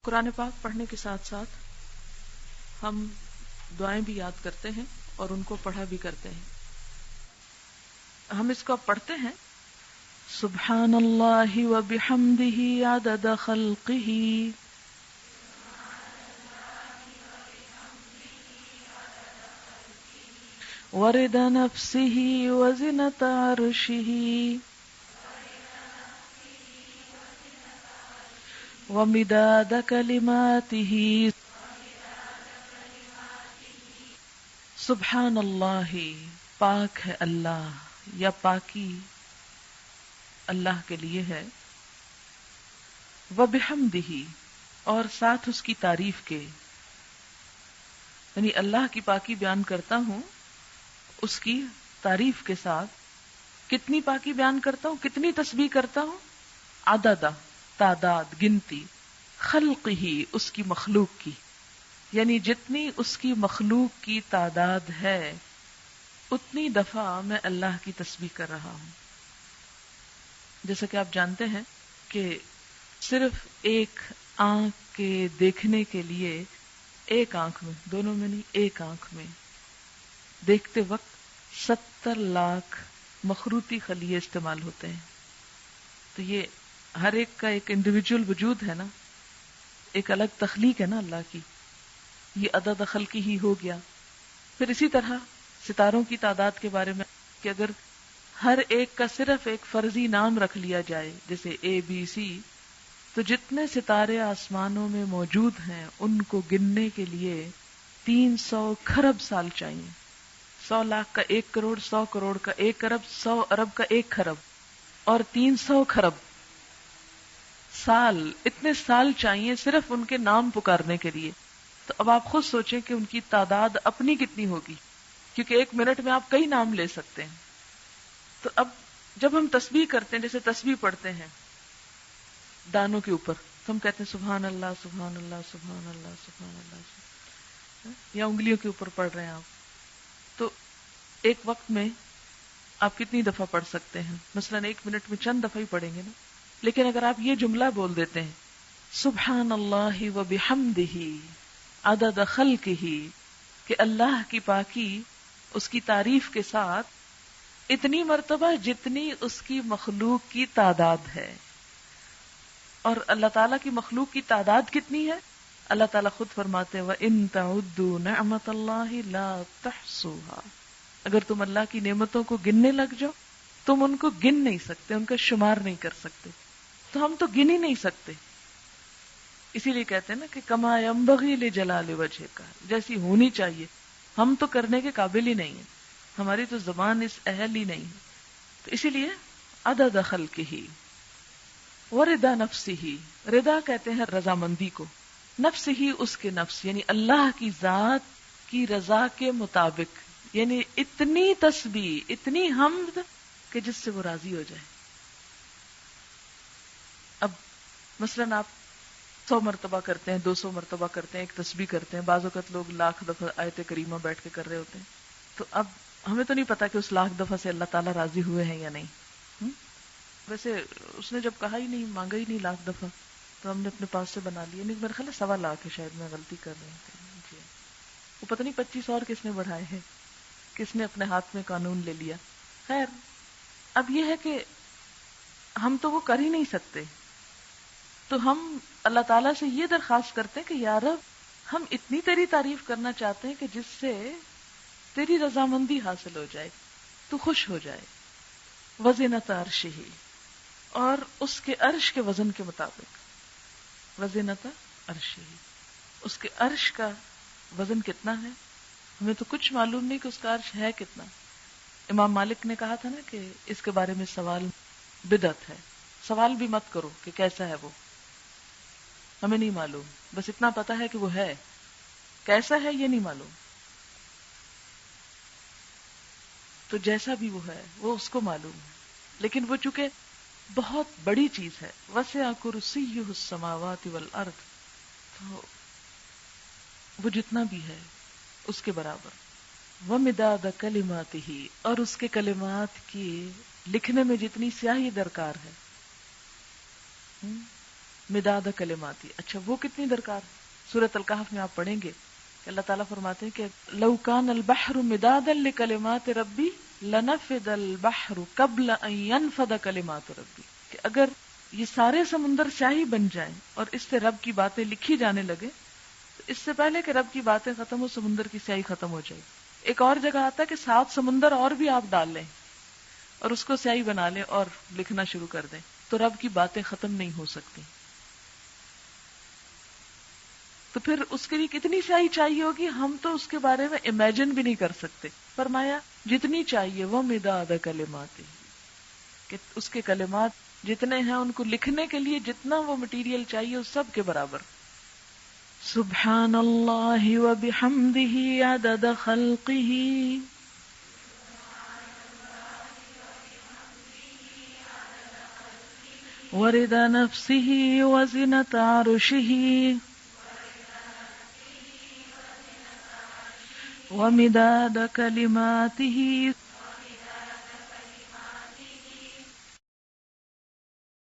قرآن پاک پڑھنے کے ساتھ ساتھ ہم دعائیں بھی یاد کرتے ہیں اور ان کو پڑھا بھی کرتے ہیں. ہم اس کو اب پڑھتے ہیں. سبحان اللہ و بحمدہ عدد خلقہ ورضا نفسہ وزنۃ عرشہ ومداد کلماتہ. سبحان اللہ، پاک ہے اللہ یا پاکی اللہ کے لیے ہے. وبحمدہ، اور ساتھ اس کی تعریف کے، یعنی اللہ کی پاکی بیان کرتا ہوں اس کی تعریف کے ساتھ. کتنی پاکی بیان کرتا ہوں، کتنی تسبیح کرتا ہوں. عدد، تعداد، گنتی. خلق ہی، اس کی مخلوق کی، یعنی جتنی اس کی مخلوق کی تعداد ہے اتنی دفعہ میں اللہ کی تسبیح کر رہا ہوں. جیسا کہ آپ جانتے ہیں کہ صرف ایک آنکھ کے دیکھنے کے لیے، ایک آنکھ میں، دونوں میں نہیں، ایک آنکھ میں دیکھتے وقت 70 لاکھ مخروطی خلیے استعمال ہوتے ہیں. تو یہ ہر ایک کا ایک انڈیویجول وجود ہے نا، ایک الگ تخلیق ہے نا اللہ کی. یہ عدد خلقی ہی ہو گیا. پھر اسی طرح ستاروں کی تعداد کے بارے میں کہ اگر ہر ایک کا صرف ایک فرضی نام رکھ لیا جائے جیسے ABC، تو جتنے ستارے آسمانوں میں موجود ہیں ان کو گننے کے لیے 300 کھرب سال چاہیے. 100 لاکھ کا 1 کروڑ، 100 کروڑ کا 1 ارب، 100 ارب کا 1 کھرب، اور 300 کھرب سال. اتنے سال چاہیے صرف ان کے نام پکارنے کے لیے. تو اب آپ خود سوچیں کہ ان کی تعداد اپنی کتنی ہوگی، کیونکہ 1 منٹ میں آپ کئی نام لے سکتے ہیں. تو اب جب ہم تسبیح کرتے ہیں، جیسے تسبیح پڑھتے ہیں دانوں کے اوپر، تو ہم کہتے ہیں سبحان اللہ سبحان اللہ سبحان اللہ سبحان اللہ، یا انگلیوں کے اوپر پڑھ رہے ہیں آپ، تو ایک وقت میں آپ کتنی دفعہ پڑھ سکتے ہیں؟ مثلا 1 منٹ میں چند دفعہ ہی پڑھیں گے نا. لیکن اگر آپ یہ جملہ بول دیتے ہیں سبحان اللہ و بحمدہ عدد خلقہ، کہ اللہ کی پاکی اس کی تعریف کے ساتھ اتنی مرتبہ جتنی اس کی مخلوق کی تعداد ہے. اور اللہ تعالیٰ کی مخلوق کی تعداد کتنی ہے؟ اللہ تعالیٰ خود فرماتے ہیں وَإِن تَعُدُّوا نِعْمَةَ اللَّهِ لَا تُحْصُوهَا، اگر تم اللہ کی نعمتوں کو گننے لگ جاؤ تم ان کو گن نہیں سکتے، ان کا شمار نہیں کر سکتے. تو ہم تو گن ہی نہیں سکتے. اسی لیے کہتے ہیں نا کہ کما ينبغي لجلال وجهک، جیسی ہونی چاہیے ہم تو کرنے کے قابل ہی نہیں ہیں، ہماری تو زبان اس اہل ہی نہیں ہے. تو اسی لیے عدد خلقہ ورضا نفسہ، رضا کہتے ہیں رضامندی کو، نفس ہی اس کے نفس، یعنی اللہ کی ذات کی رضا کے مطابق، یعنی اتنی تسبیح، اتنی حمد کہ جس سے وہ راضی ہو جائے. اب مثلاً آپ 100 مرتبہ کرتے ہیں، 200 مرتبہ کرتے ہیں، ایک تسبیح کرتے ہیں، بعض اوقات لوگ 1,00,000 دفعہ آیت کریمہ بیٹھ کے کر رہے ہوتے ہیں. تو اب ہمیں تو نہیں پتا کہ اس 1,00,000 دفعہ سے اللہ تعالیٰ راضی ہوئے ہیں یا نہیں. ویسے اس نے جب کہا ہی نہیں، مانگا ہی نہیں 1,00,000 دفعہ، تو ہم نے اپنے پاس سے بنا لیا. نہیں، میرے خیال ہے 1,00,000 ہے، شاید میں غلطی کر رہی ہوں. وہ پتہ نہیں 25 اور کس نے بڑھائے ہیں، کس نے اپنے ہاتھ میں قانون لے لیا. خیر، اب یہ ہے کہ ہم تو وہ کر ہی نہیں سکتے. تو ہم اللہ تعالیٰ سے یہ درخواست کرتے ہیں کہ یا رب، ہم اتنی تیری تعریف کرنا چاہتے ہیں کہ جس سے تیری رضامندی حاصل ہو جائے، تو خوش ہو جائے. وزنۃ عرشہ، اور اس کے عرش کے وزن کے مطابق. وزنۃ عرشہ، اس کے عرش کا وزن کتنا ہے؟ ہمیں تو کچھ معلوم نہیں کہ اس کا عرش ہے کتنا. امام مالک نے کہا تھا نا کہ اس کے بارے میں سوال بدعت ہے. سوال بھی مت کرو کہ کیسا ہے وہ، ہمیں نہیں معلوم، بس اتنا پتا ہے کہ وہ ہے، کیسا ہے یہ نہیں معلوم. تو جیسا بھی وہ ہے وہ اس کو معلوم ہے. لیکن وہ چونکہ بہت بڑی چیز ہے، وسع کرسیہ السماوات والارض، تو وہ جتنا بھی ہے اس کے برابر. ومداد کلماتہ، اور اس کے کلمات کی لکھنے میں جتنی سیاہی درکار ہے، مداد کلماتی. اچھا وہ کتنی درکار ہے؟ سورۃ الکہف میں آپ پڑھیں گے کہ اللہ تعالیٰ فرماتے ہیں کہ لو کان البحر مدادا لکلمات ربی لنفد البحر قبل ان ينفد کلمات ربی، کہ اگر یہ سارے سمندر سیاہی بن جائیں اور اس سے رب کی باتیں لکھی جانے لگے تو اس سے پہلے کہ رب کی باتیں ختم ہو سمندر کی سیاہی ختم ہو جائے. ایک اور جگہ آتا ہے کہ 7 سمندر اور بھی آپ ڈال لیں اور اس کو سیاہی بنا لیں اور لکھنا شروع کر دیں تو رب کی باتیں ختم نہیں ہو سکتی. تو پھر اس کے لیے کتنی سیاہی چاہیے ہوگی، ہم تو اس کے بارے میں امیجن بھی نہیں کر سکتے. فرمایا جتنی چاہیے وہ مداد کلمات، کہ اس کے کلمات جتنے ہیں ان کو لکھنے کے لیے جتنا وہ مٹیریل چاہیے اس سب کے برابر. سبحان اللہ وبحمدہ عدد خلقہ ورضا نفسہ وزنۃ عرشہ ومداد کلماتہ